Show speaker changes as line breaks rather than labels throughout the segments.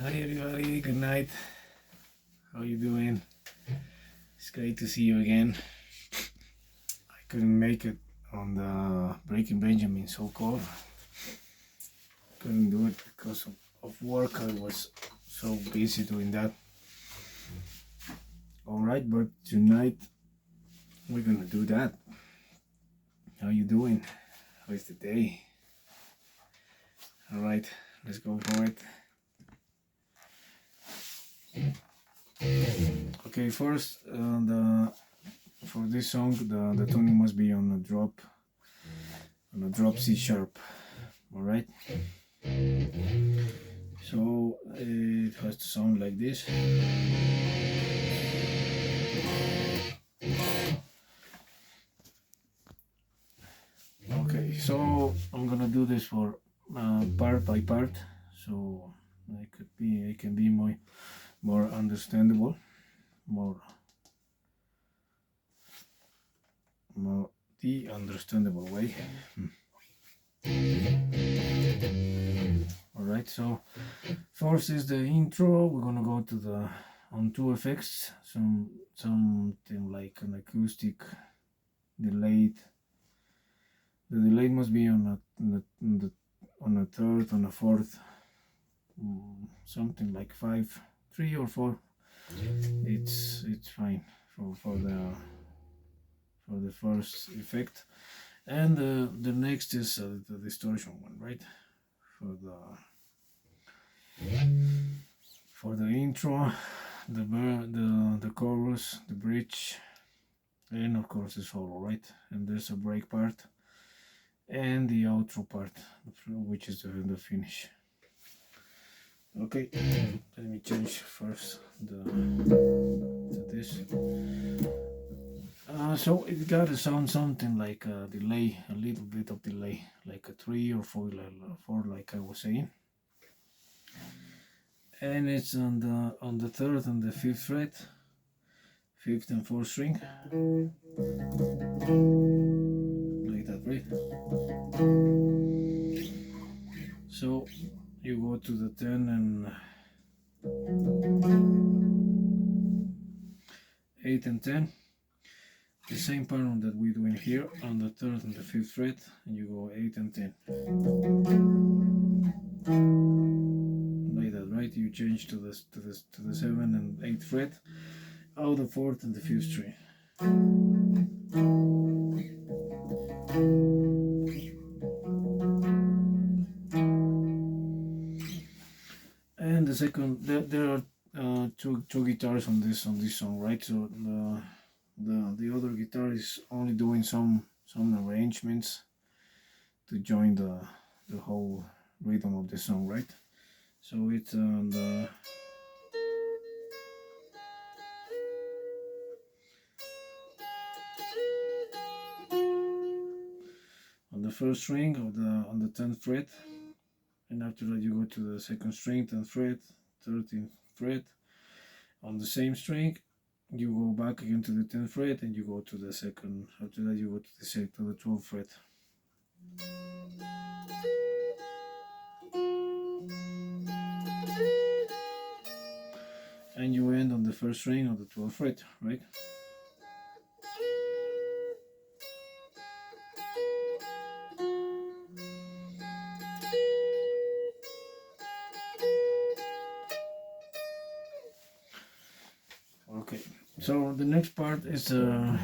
Hi everybody, good night. How you doing? It's great to see you again. I couldn't make it on the Breaking Benjamin so called. Couldn't do it because of work. I was so busy doing that. Alright, but tonight we're gonna do that. How you doing? How is the day? Alright, let's go for it. Okay, first for this song the tuning must be on a drop C sharp. Alright, so it has to sound like this. Okay, so I'm gonna do this for part by part, so it can be more understandable, more the understandable way. All right, so first is the intro. We're gonna go to the on two effects, something like an acoustic delayed. The delay must be on a third, on a fourth, something like 5, 3 or 4. It's fine for the first effect, and the next is the distortion one, right? For the intro, the chorus, the bridge, and of course the solo, right? And there's a break part and the outro part, which is the finish. Okay, let me change first to this. So it gotta sound something like a delay, a little bit of delay, like a 3 or 4, like I was saying. And it's on the third and the fifth fret, fifth and fourth string, like that, right? So you go to the 10 and 8 and 10, the same pattern that we're doing here on the third and the fifth fret, and you go 8 and 10, like that, right? You change to the 7 and 8 fret out the fourth and the fifth string. And the second, there are two guitars on this song, right? So the other guitar is only doing some arrangements to join the whole rhythm of the song, right? So it's on the first string of on the 10th fret, and after that you go to the second string, 10th fret, 13th fret. On the same string, you go back again to the 10th fret, and you go to the second. After that, you go to the 12th fret. And you end on the first string of the 12th fret, right? Okay, so the next part is the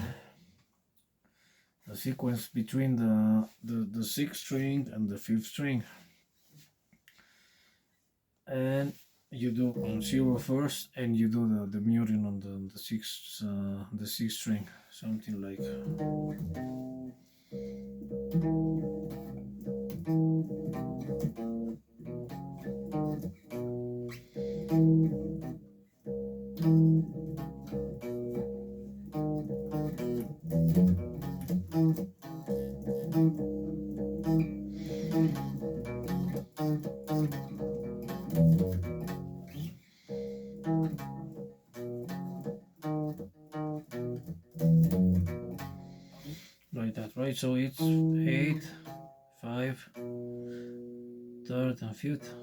sequence between the sixth string and the fifth string, and you do on 0 first, and you do the muting on the sixth string, something like. Like that, right? So it's 8, 5, third and fifth,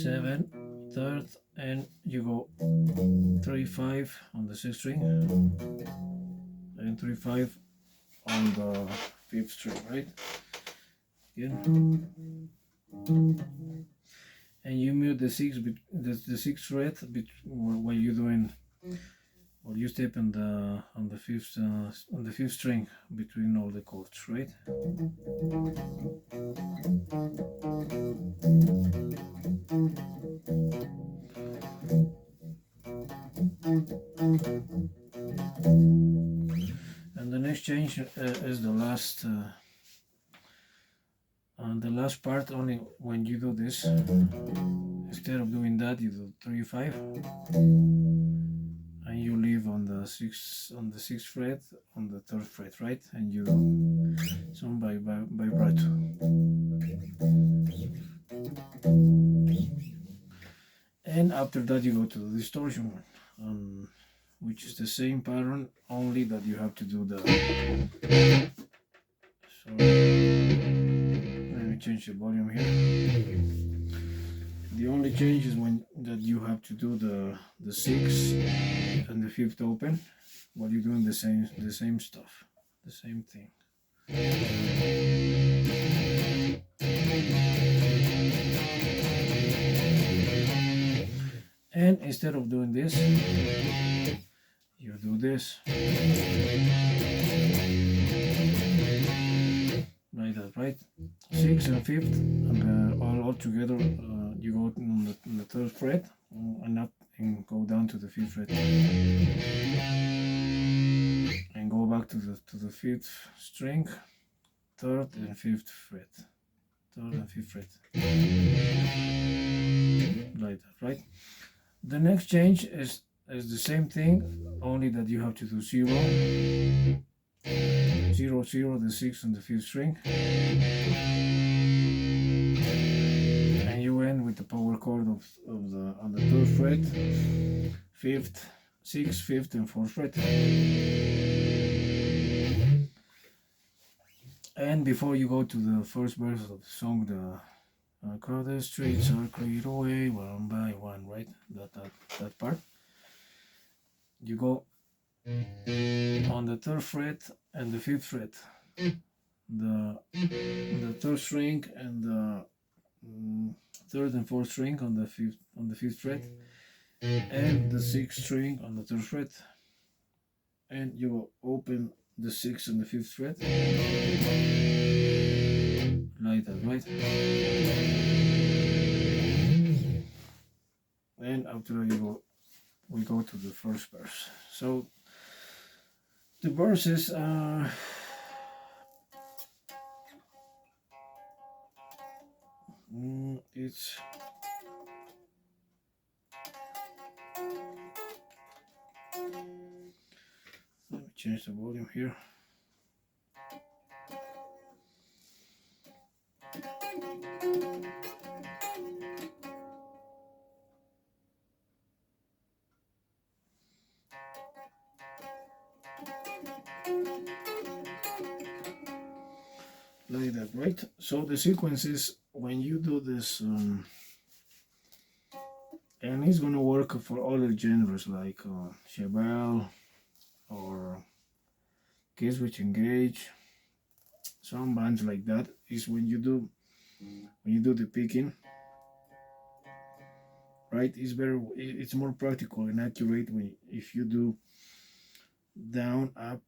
7, third, and you go 3 5 on the sixth string and 3 5 on the fifth string, right? Again, and you mute the sixth fret while you're doing, or you step on the fifth string between all the chords, right? And the next change is the last. On the last part, only when you do this, instead of doing that, you do 3 5, and you leave on the sixth fret, on the third fret, right? And you do some vibrato. And after that, you go to the distortion one, which is the same pattern, only that you have to do the. Let me change the volume here. The only change is that you have to do the sixth and the fifth open, while you're doing the same stuff, the same thing. And instead of doing this, you do this. Like that, right? Sixth and fifth, and all together, you go on the third fret and up and go down to the fifth fret, and go back to the fifth string, third and fifth fret, third and fifth fret, like that, right? The next change is the same thing, only that you have to do 0, 0, 0, the sixth and the fifth string, and you end with the power chord on the third fret, fifth, sixth, fifth, and fourth fret. And before you go to the first verse of the song, the crowded streets are cleared away one by one, right? That part. You go on the third fret and the fifth fret, the third string and the third and fourth string on the fifth fret, and the sixth string on the third fret, and you will open the sixth and the fifth fret, like that, right? And after that, we go to the first verse. So the verses are it's let me change the volume here. Like that, right? So the sequence is, when you do this, and it's gonna work for other genres like Chevelle or Kiss Which Engage, some bands like that, is when you do the picking, right? It's more practical and accurate if you do down up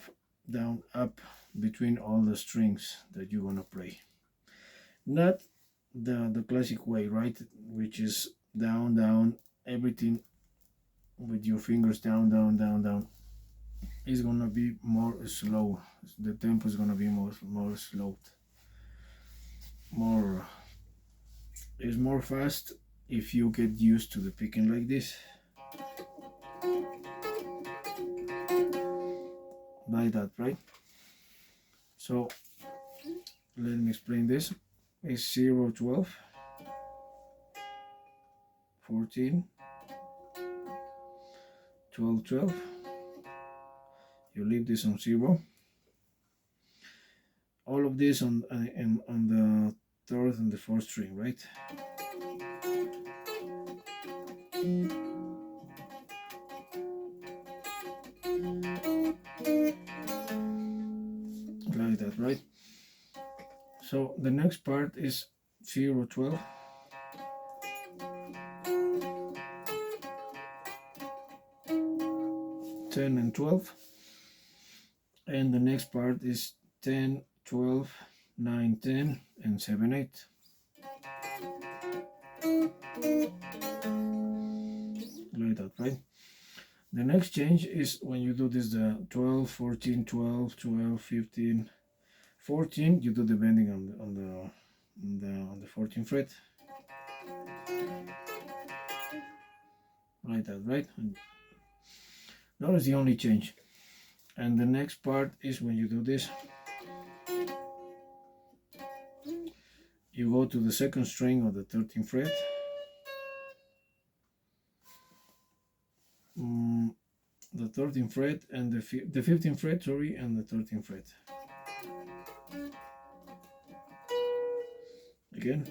between all the strings that you're gonna play, not the classic way, right? Which is down everything with your fingers down. It's gonna be more slow. The tempo is gonna be more slow, more is more fast if you get used to the picking like this, like that, right? So let me explain this. It's 0, 12, 14, 12, 12. You leave this on 0. All of this on the third and the fourth string, right? like that, right? So the next part is 0, 12, 10 and 12, and the next part is 10, 12, 9, 10, and 7, 8. Like that, right? The next change is when you do this, the 12, 14, 12, 12, 15, 14, you do the bending on the 14th fret. Like that, right? And that is the only change. And the next part is when you do this, you go to the second string of the 13th fret, the 13th fret and the 15th fret, sorry, and the 13th fret. Again.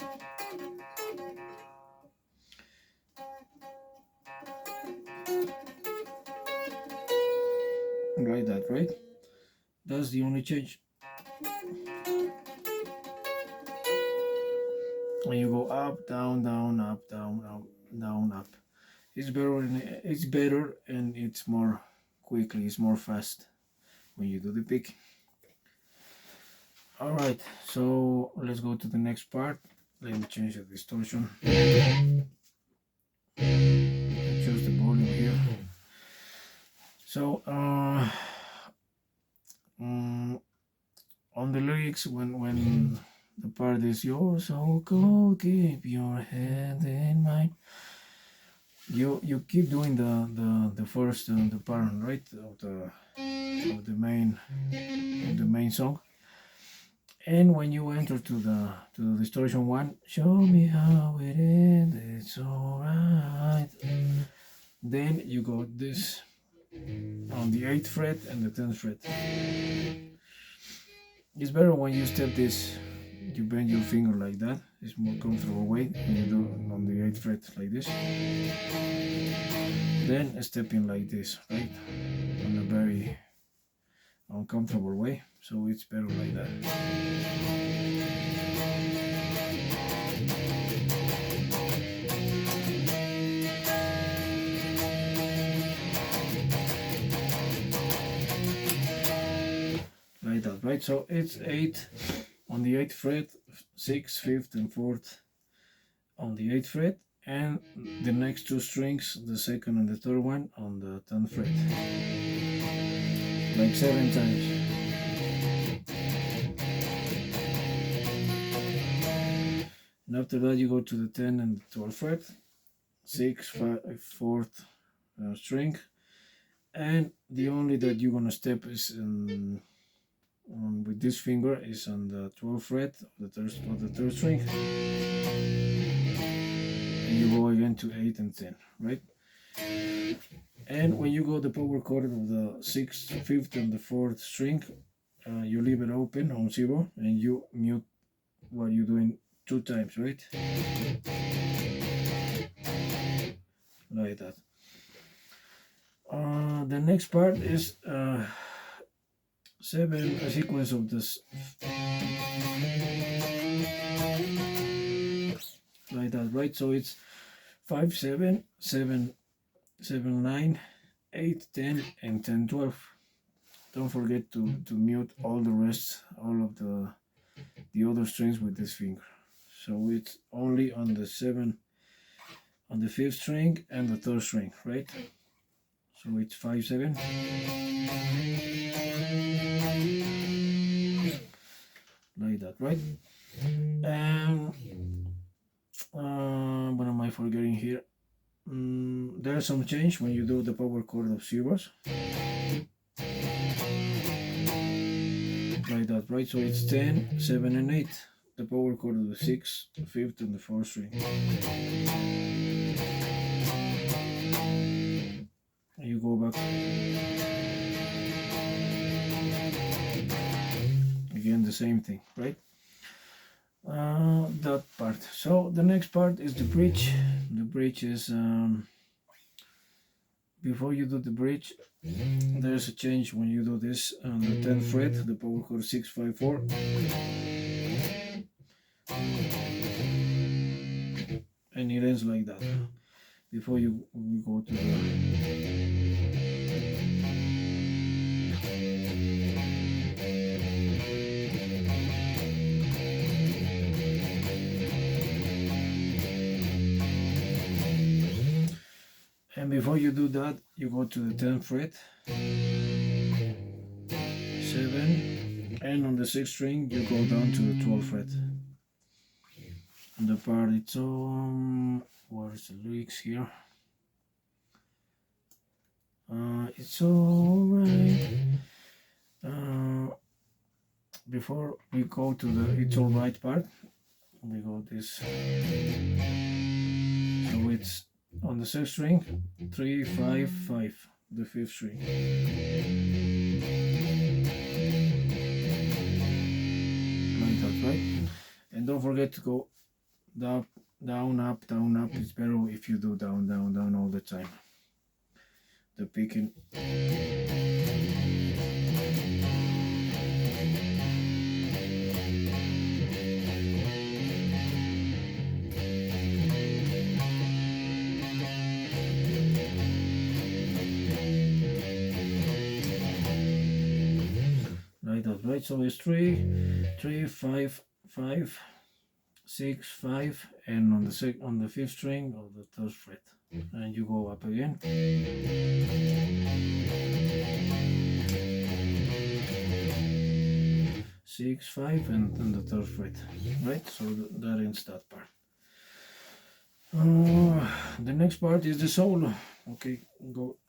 Like that, right? That's the only change. And you go up, down, down, up, down, up, down, up. It's better and it's more quickly, it's more fast when you do the pick. All right, so let's go to the next part. Let me change the distortion. Adjust the volume here. So on the lyrics, when the part is "you're so cold, keep your head in mine," you keep doing the first the part, right, of the main song. And when you enter to the distortion one, show me how it ends, it's alright. Then you go this on the 8th fret and the 10th fret. It's better when you step this, you bend your finger like that. It's more comfortable way. And you do on the 8th fret like this. Then stepping like this, right? On a very uncomfortable way. So it's better like that. Like that, right? So it's 8 on the 8th fret, 6th, 5th, and 4th on the 8th fret, and the next two strings, the second and the third one, on the 10th fret. Like 7 times. And after that you go to the 10 and the 12th fret, 6th, 4th string, and the only that you're gonna step is with this finger is on the 12th fret of the third string, and you go again to 8 and 10, right? And when you go the power chord of the 6th, 5th, and the 4th string, you leave it open on 0, and you mute what you're doing 2 times, right? Like that. The next part is 7, a sequence of this, like that, right? So it's 5, 7, 7, 7, 9, 8, 10, and 10, 12. Don't forget to mute all the rest, all of the other strings with this finger. So it's only on the 7, on the 5th string and the 3rd string, right? So it's 5, 7. Like that, right? And what am I forgetting here? There's some change when you do the power chord of zeros. Like that, right? So it's 10, 7, and 8. The power chord of the 6th, the 5th, and the 4th string. And you go back. Again, the same thing, right? That part. So the next part is the bridge. The bridge is before you do the bridge, there's a change when you do this on the 10th fret, the power chord 654, and it ends like that. Before you go to the and before you do that, you go to the 10th fret, 7, and on the 6th string you go down to the 12th fret. And the part it's where's the lyrics here? It's alright. Before we go to the it's alright part, we go this. So it's on the 6th string, 3, 5, 5, the 5th string. Like that, right? And don't forget to go down, down, up, down, up. It's better if you do down, down, down all the time. The picking. Like that, right? So it's 3, 3, 5, 5, 6, 5, and on the 5th string of the 3rd fret, and you go up again. 6, 5, and then the 3rd fret, right? So that ends that part. The next part is the solo. Okay,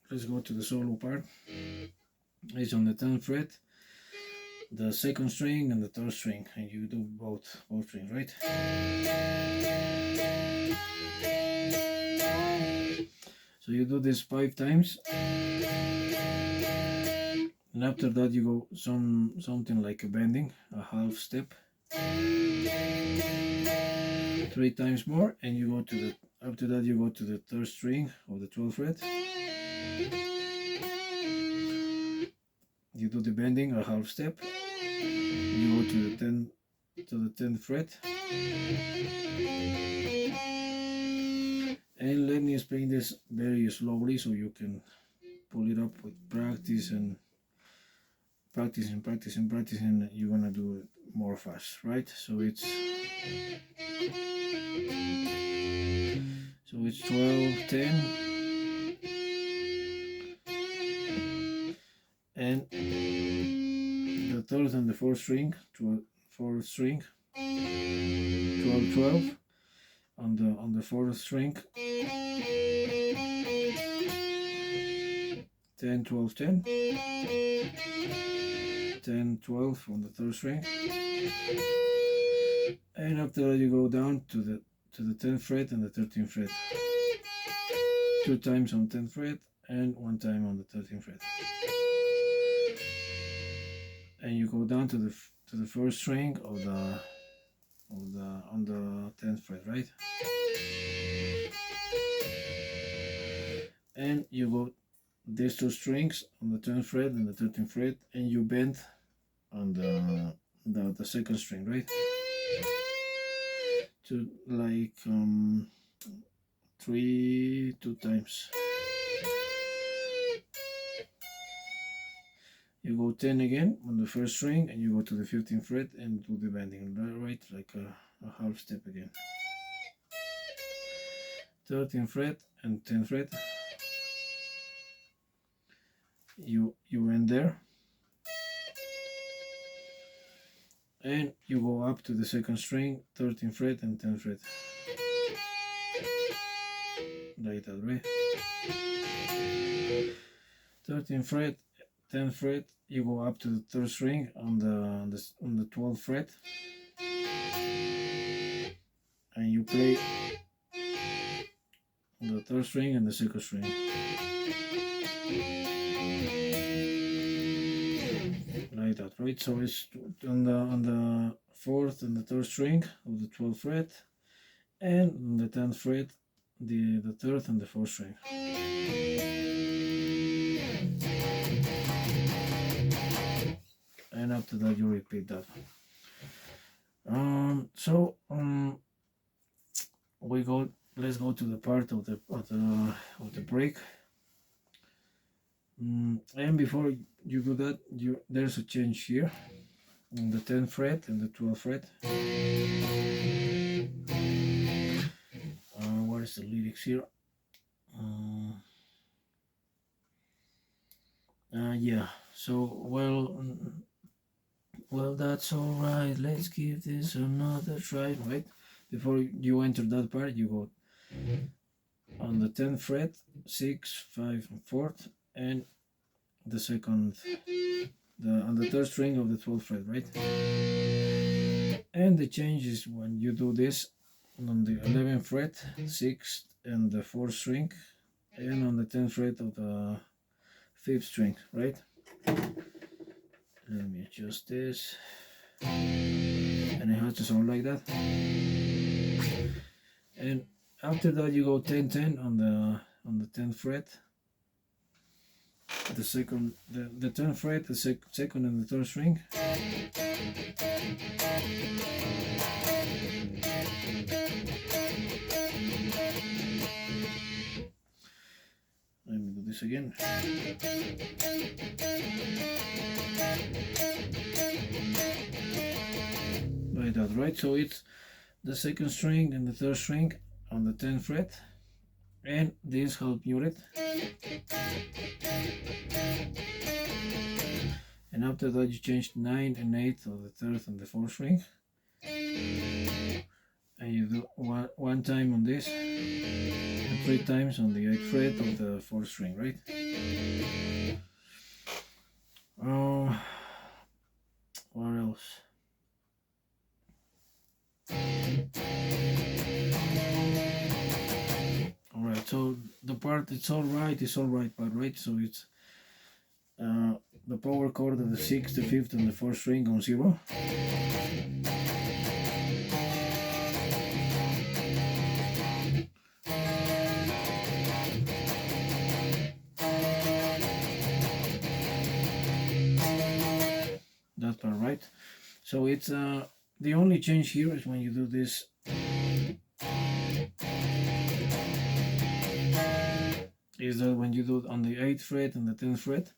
let's go to the solo part. It's on the 10th fret, the 2nd string and the 3rd string, and you do both strings, right? So you do this 5 times, and after that you go something like a bending, a half step, 3 times more, and you go to the after that you go to the 3rd string of the 12th fret. You do the bending, a half step. You go to the 10th fret. And let me explain this very slowly so you can pull it up with practice and practicing. You're gonna do it more fast, right? So it's 12, 10, and the 3rd and the 4th string, 4th string, 12, 12, on the 4th string, 10, 12, 10, 10, 12 on the 3rd string, and after that you go down to the 10th fret and the 13th fret, 2 times on 10th fret and 1 time on the 13th fret, and you go down to the 1st string on the 10th fret, right? And you go these 2 strings on the 10th fret and the 13th fret, and you bend on the 2nd string, right? To like 2 times. You go 10 again on the 1st string, and you go to the 15th fret and do the bending, right? Like a half step again. 13th fret and 10th fret. You end there, and you go up to the 2nd string, 13th fret and 10th fret, like that, right? 13th fret, 10th fret, you go up to the 3rd string on the 12th fret, and you play on the 3rd string and the 2nd string. Like that, right? So it's on the 4th and the 3rd string of the 12th fret, and on the 10th fret the 3rd and the 4th string. and after that you repeat that. So we go. Let's go to the part of the break. And before you do that, there's a change here on the 10th fret and the 12th fret. What is the lyrics here? Yeah. So well, that's all right. Let's give this another try, right? Before you enter that part, you go on the 10th fret, 6, 5, and 4th, and the second, on the third string of the 12th fret, right? And the change is when you do this on the 11th fret, 6th, and the 4th string, and on the 10th fret of the 5th string, right? Let me adjust this, and it has to sound like that. And after that, you go 10 10 on the 10th fret, the second, the 10th fret, the second and the third string. Let me do this again. Like that, right? So it's the second string and the third string on the 10th fret, and this help muted. And after that, you change 9 and 8 of the third and the fourth string, and you do one time on this and 3 times on the 8th fret of the fourth string, right? What else? Alright, so the part it's alright part, right? So it's the power chord of the 6th, the 5th, and the 4th string on 0. That part, right? So it's the only change here is when you do this. Is that when you do it on the 8th fret and the 10th fret,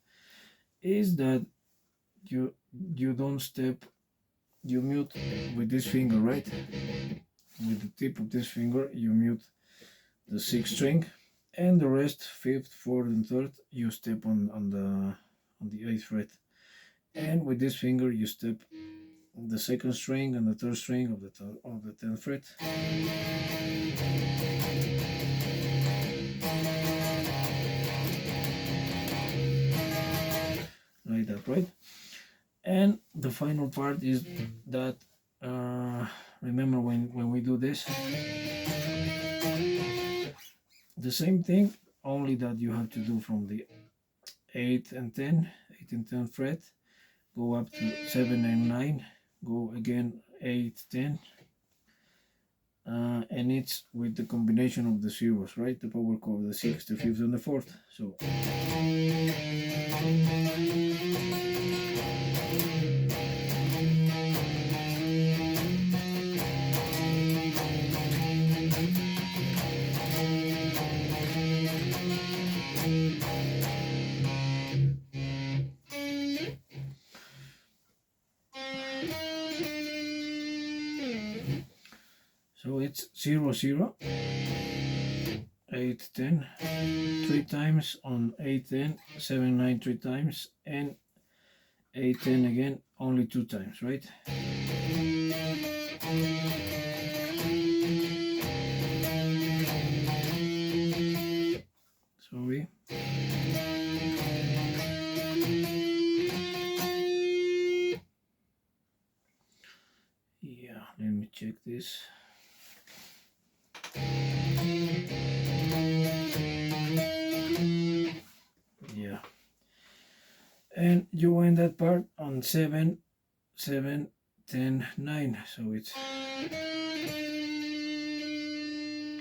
is that you don't step, you mute with this finger, right? With the tip of this finger, you mute the 6th string, and the rest, 5th, 4th, and 3rd, you step on the 8th fret. And with this finger, you step the second string and the third string of the 10th fret. Like that, right? And the final part is that remember when we do this, the same thing, only that you have to do from the 8 and 10th fret, go up to 7 and 9, go again 8, 10, and it's with the combination of the zeros, right? The power chord, the 6th, the 5th, and the 4th. So it's 0 0, 8 10, 3 times on 8 10, 7 9 3 times, and 8 10 again only 2 times, right? Sorry. Yeah, let me check this. Yeah, and you end that part on 7 7 10 9, so it's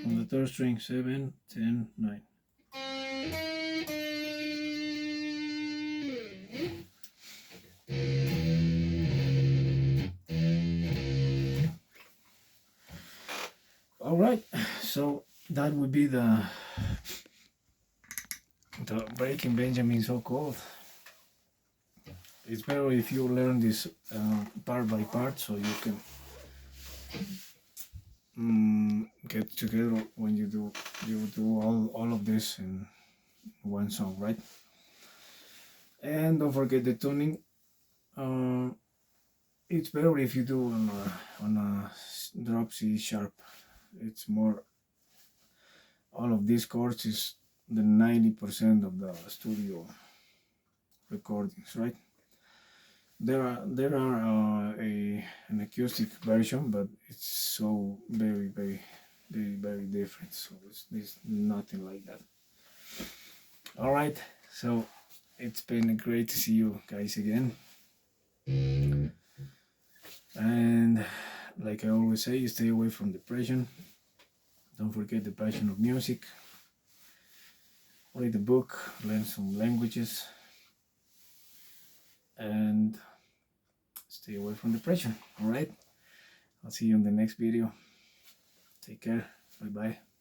on the third string, 7 10 9. All right, so that would be the breaking Benjamin, so called. It's better if you learn this part by part, so you can get together when you do all of this in one song, right? And don't forget the tuning. Uh, it's better if you do on a drop C sharp. It's more, all of these chords is the 90% of the studio recordings, right? There are an acoustic version, but it's so very different. So it's nothing like that. All right, so it's been great to see you guys again. And like I always say, stay away from depression. Don't forget the passion of music. Read the book, learn some languages, and stay away from depression. All right, I'll see you in the next video. Take care. Bye bye.